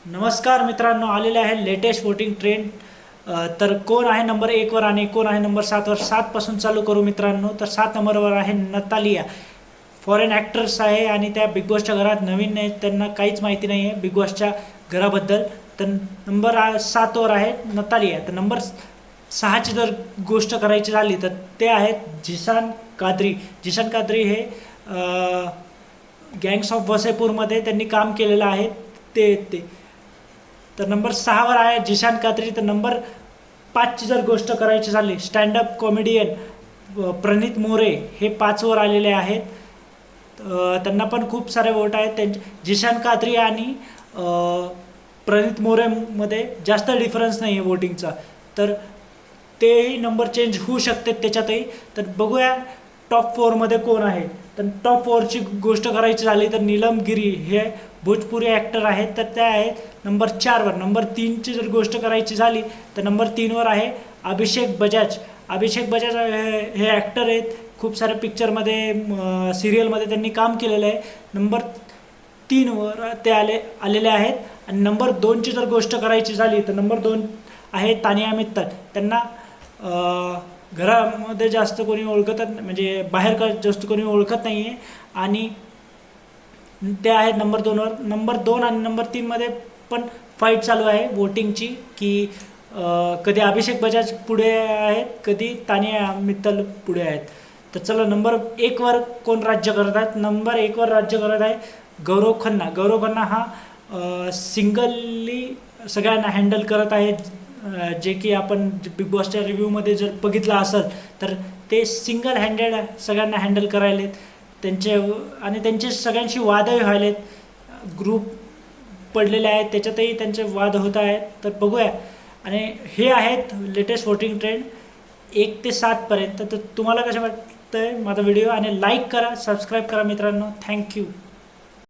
नमस्कार मित्रांनो, आलेले आहे लेटेस्ट वोटिंग ट्रेंड. तर कोण आहे नंबर 1 वर आणि कोण आहे नंबर 7 वर. 7 पासून चालू करू मित्रांनो. तर 7 नंबरवर आहे नतालिया. फॉरेन ॲक्टर्स आहे आणि त्या बिग बॉसच्या घरात नवीन आहेत, त्यांना काहीच माहिती नाही आहे बिग बॉसच्या घराबद्दल. तर नंबर 7 वर आहे नतालिया. तर नंबर 6ची जर गोष्ट करायची झाली तर ते आहेत जिशान कादरी. जिशान कादरी हे गँग्स ऑफ वसेपूरमध्ये त्यांनी काम केलेलं आहे. ते तर नंबर 6 वर आहे जिशान कादरी. तर नंबर 5ची जर गोष्ट करायची झाली, स्टँडअप कॉमेडियन प्रणित मोरे हे 5 वर आलेले आहेत. त्यांना पण खूप सारे वोट आहेत. त्यांचे जिशान कादरी आणि प्रणित मोरेमध्ये जास्त डिफरन्स नाही आहे वोटिंगचा. तर तेही नंबर चेंज होऊ शकते त्याच्यातही. तर बघूया टॉप 4मध्ये कोण आहे. तर टॉप 4ची गोष्ट करायची झाली तर नीलम गिरी हे भोजपुरी ॲक्टर आहेत. तर त्या आहेत नंबर 4वर. नंबर 3ची जर गोष्ट करायची झाली तर नंबर 3वर आहे अभिषेक बजाज. अभिषेक बजाज हे ॲक्टर आहेत. खूप साऱ्या पिक्चरमध्ये सिरियलमध्ये त्यांनी काम केलेलं आहे. नंबर 3वर ते आलेले आहेत. आणि नंबर 2ची जर गोष्ट करायची झाली तर नंबर 2 आहे तानिया मित्तल. त्यांना घरामध्ये जास्त कोणी ओळखत, म्हणजे बाहेर का जास्त कोणी ओळखत नाही आहे. आणि ते आहेत नंबर 2वर. नंबर 2 आणि नंबर 3मध्ये पण फाईट चालू आहे वोटिंगची, की कधी अभिषेक बजाज पुढे आहेत, कधी तानिया मित्तल पुढे आहेत. तर चला नंबर 1वर कोण राज्य करत आहेत. नंबर 1वर राज्य करत आहे गौरव खन्ना. गौरव खन्ना हा सिंगली सगळ्यांना हँडल करत आहे. जे की आपण बिग बॉसच्या रिव्ह्यूमध्ये जर बघितलं असेल तर ते सिंगल हँडेड सगळ्यांना हँडल करायलेत. त्यांचे सगळ्यांशी वादही व्हायलेत. ग्रुप पडलेले आहेत, त्याच्यातही त्यांचे वाद होत आहेत. तर बघूया. आणि हे आहेत लेटेस्ट वोटिंग ट्रेंड 1 ते 7 पर्यंत. तर तुम्हाला कसं वाटतं माझा व्हिडिओ, आणि लाईक करा, सबस्क्राईब करा मित्रांनो. थँक्यू.